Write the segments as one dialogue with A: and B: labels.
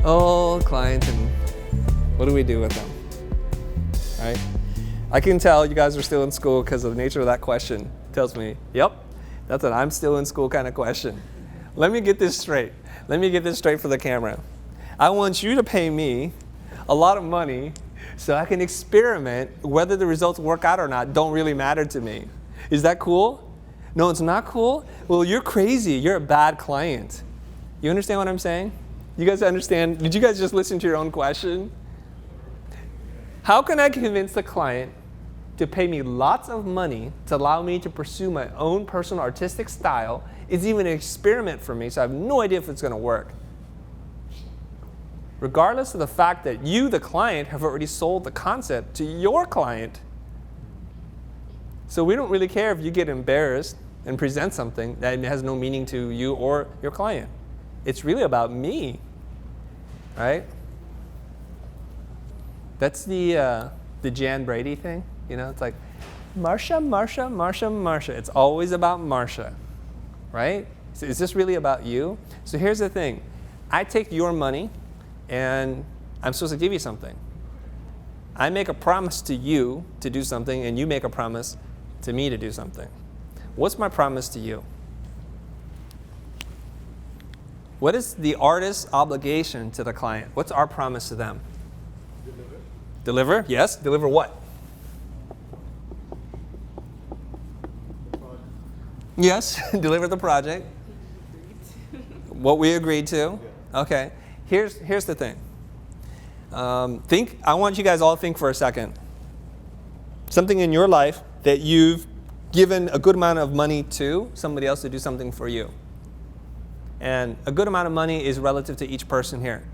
A: Oh, client, and what do we do with them? Right? I can tell you guys are still in school because of the nature of that question. Tells me, yep, that's an I'm still in school kind of question. Let me get this straight. Let me get this straight for the camera. I want you to pay me a lot of money so I can experiment. Whether the results work out or not don't really matter to me. Is that cool? No, it's not cool? Well, you're crazy. You're a bad client. You understand what I'm saying? You guys understand? Did you guys just listen to your own question? How can I convince the client to pay me lots of money to allow me to pursue my own personal artistic style? It's even an experiment for me, so I have no idea if it's going to work. Regardless of the fact that you, the client, have already sold the concept to your client. So we don't really care if you get embarrassed and present something that has no meaning to you or your client. It's really about me, right? That's the Jan Brady thing, you know. It's like, Marsha, Marsha, Marsha, Marsha. It's always about Marsha, right? So is this really about you? So here's the thing. I take your money, and I'm supposed to give you something. I make a promise to you to do something, and you make a promise to me to do something. What's my promise to you? What is the artist's obligation to the client? What's our promise to them?
B: Deliver.
A: Deliver? Yes. Deliver what?
B: The project.
A: Yes. Deliver the project. What we agreed to.
B: Yeah.
A: Okay. Here's the thing. I want you guys all to think for a second. Something in your life that you've given a good amount of money to somebody else to do something for you. And a good amount of money is relative to each person here.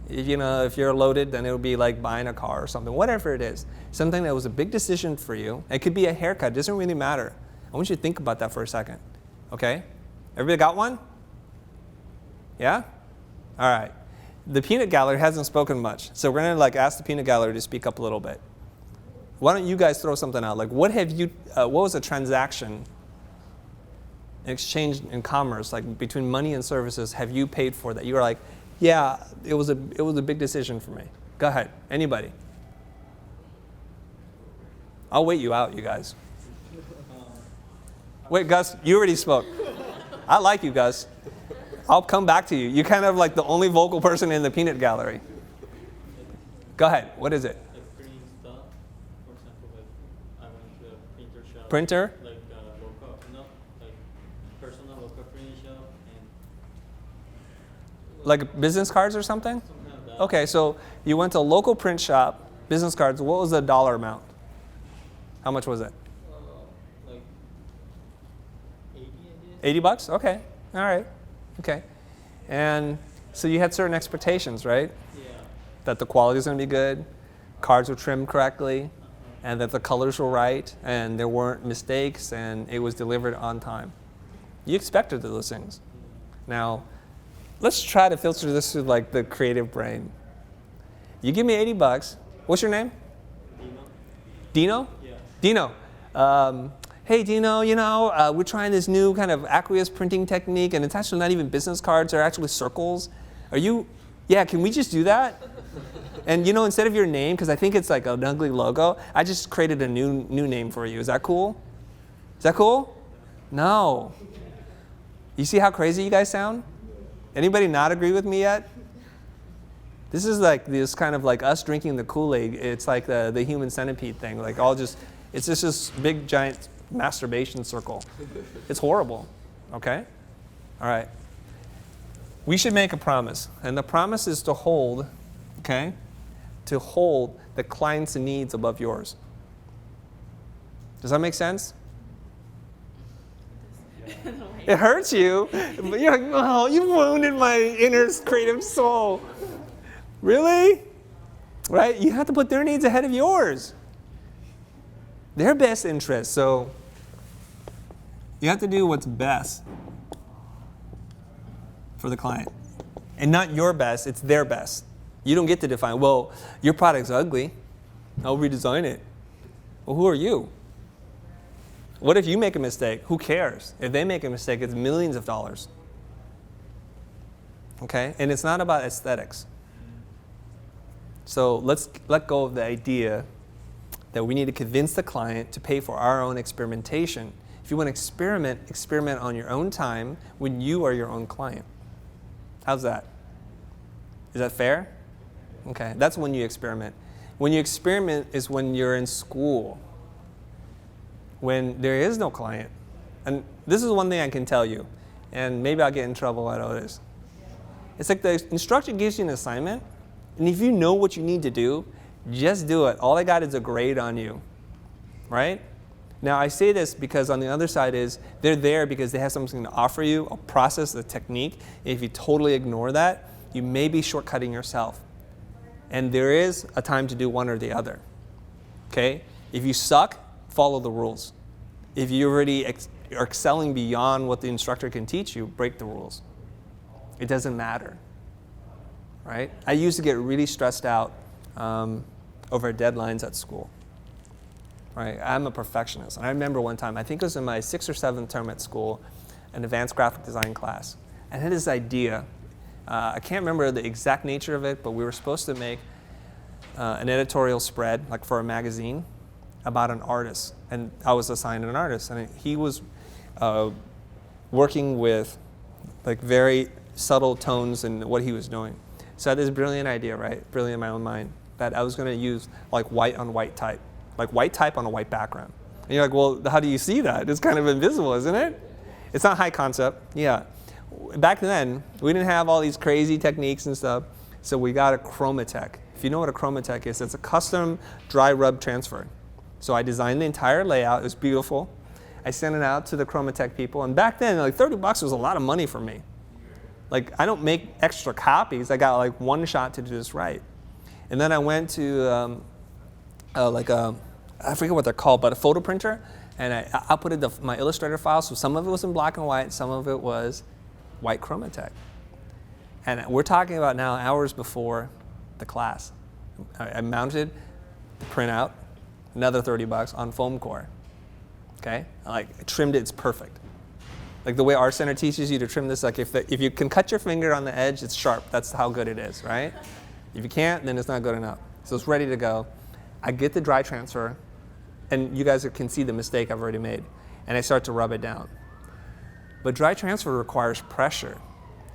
A: If you're loaded, then it would be like buying a car or something, whatever it is. Something that was a big decision for you. It could be a haircut. It doesn't really matter. I want you to think about that for a second. Okay? Everybody got one? Yeah? All right. The peanut gallery hasn't spoken much. So we're going to ask the peanut gallery to speak up a little bit. Why don't you guys throw something out? What was a transaction exchange in commerce, between money and services, have you paid for that? You were like, yeah, it was a big decision for me. Go ahead, anybody. I'll wait you out, you guys. Wait, Gus, you already spoke. I like you, Gus. I'll come back to you. You're kind of like the only vocal person in the peanut gallery. Go ahead, what is it?
C: Like printing stuff, for example, I went to a printer shop.
A: Printer?
C: Personal local printing shop and
A: Like business cards or something?
C: something like that.
A: Okay, so you went to a local print shop, business cards. What was the dollar amount? How much was it?
C: Like 80, I guess.
A: $80? Okay, all right, okay. And so you had certain expectations, right?
C: Yeah.
A: That the quality was going to be good, cards were trimmed correctly, and that the colors were right, and there weren't mistakes, and it was delivered on time. You expected those things. Now, let's try to filter this through the creative brain. You give me $80. What's your name?
C: Dino?
A: Dino?
C: Yeah.
A: Dino. Hey, Dino, we're trying this new kind of aqueous printing technique, and it's actually not even business cards, they're actually circles. Can we just do that? And instead of your name, because I think it's like an ugly logo, I just created a new name for you. Is that cool? Is that cool? No. You see how crazy you guys sound? Anybody not agree with me yet? This is this kind of us drinking the Kool-Aid. It's like the human centipede thing. It's just this big giant masturbation circle. It's horrible. Okay? All right. We should make a promise. And the promise is to hold, okay? To hold the client's needs above yours. Does that make sense? It hurts you. But you're like, oh, you wounded my inner creative soul. Really? Right? You have to put their needs ahead of yours. Their best interest. So you have to do what's best for the client. And not your best, it's their best. You don't get to define, well, your product's ugly. I'll redesign it. Well, who are you? What if you make a mistake? Who cares? If they make a mistake, it's millions of dollars. Okay? And it's not about aesthetics. So let's let go of the idea that we need to convince the client to pay for our own experimentation. If you want to experiment on your own time when you are your own client. How's that? Is that fair? Okay, that's when you experiment. When you experiment is when you're in school, when there is no client. And this is one thing I can tell you, and maybe I'll get in trouble at Otis. It's like the instructor gives you an assignment, and if you know what you need to do, just do it. All I got is a grade on you, right? Now, I say this because on the other side is they're there because they have something to offer you, a process, a technique. If you totally ignore that, you may be shortcutting yourself. And there is a time to do one or the other, okay? If you suck, follow the rules. If you already are excelling beyond what the instructor can teach you, break the rules. It doesn't matter, right? I used to get really stressed out over deadlines at school. Right? I'm a perfectionist. And I remember one time, I think it was in my 6th or 7th term at school, an advanced graphic design class. I had this idea. I can't remember the exact nature of it, but we were supposed to make an editorial spread, like for a magazine, about an artist. And I was assigned an artist. And he was working with like very subtle tones in what he was doing. So I had this brilliant idea, right? Brilliant in my own mind, that I was going to use like white on white type. Like white type on a white background. And you're like, well, how do you see that? It's kind of invisible, isn't it? It's not high concept. Yeah. Back then, we didn't have all these crazy techniques and stuff, so we got a Chromatech. If you know what a Chromatech is, it's a custom dry rub transfer. So I designed the entire layout. It was beautiful. I sent it out to the Chromatech people, and back then, like $30 was a lot of money for me. Like, I don't make extra copies. I got like one shot to do this right. And then I went to I forget what they're called, but a photo printer, and I outputted my Illustrator file, so some of it was in black and white, some of it was white Chromatech. And we're talking about now hours before the class. I mounted the printout, another $30 on foam core, okay? I trimmed it, it's perfect. Like the way Art Center teaches you to trim this, like if you can cut your finger on the edge, it's sharp, that's how good it is, right? If you can't, then it's not good enough. So it's ready to go. I get the dry transfer, and you guys can see the mistake I've already made, and I start to rub it down. But dry transfer requires pressure,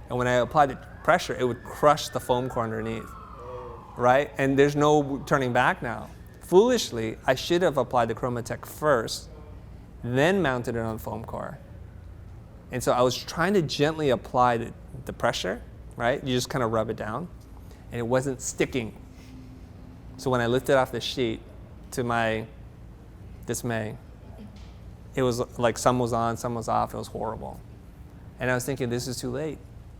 A: and when I apply the pressure, it would crush the foam core underneath, right? And there's no turning back now. Foolishly, I should have applied the Chromatech first, then mounted it on foam core. And so I was trying to gently apply the pressure, right? You just kind of rub it down, and it wasn't sticking. So when I lifted off the sheet, to my dismay, it was like some was on, some was off. It was horrible. And I was thinking, this is too late.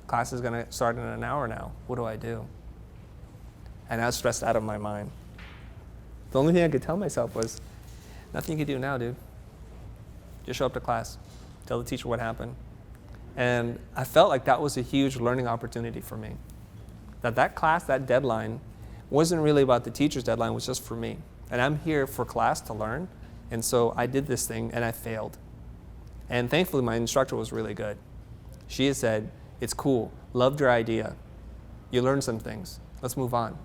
A: Class is going to start in an hour now. What do I do? And I was stressed out of my mind. The only thing I could tell myself was, nothing you can do now, dude. Just show up to class. Tell the teacher what happened. And I felt like that was a huge learning opportunity for me. That class, that deadline, wasn't really about the teacher's deadline, it was just for me. And I'm here for class to learn. And so I did this thing and I failed. And thankfully my instructor was really good. She had said, it's cool, loved your idea. You learned some things, let's move on.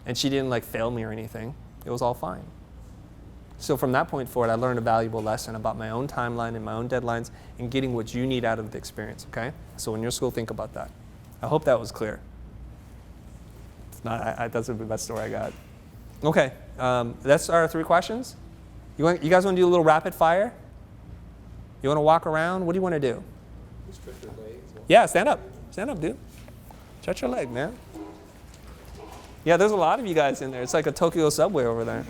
A: And she didn't fail me or anything. It was all fine. So from that point forward, I learned a valuable lesson about my own timeline and my own deadlines and getting what you need out of the experience, okay? So in your school, think about that. I hope that was clear. It's not, that's the best story I got. Okay, that's our 3 questions. You guys want to do a little rapid fire? You want to walk around? What do you want to do?
B: Stretch your legs.
A: Yeah, stand up. Stand up, dude. Stretch your leg, man. Yeah, there's a lot of you guys in there. It's like a Tokyo subway over there.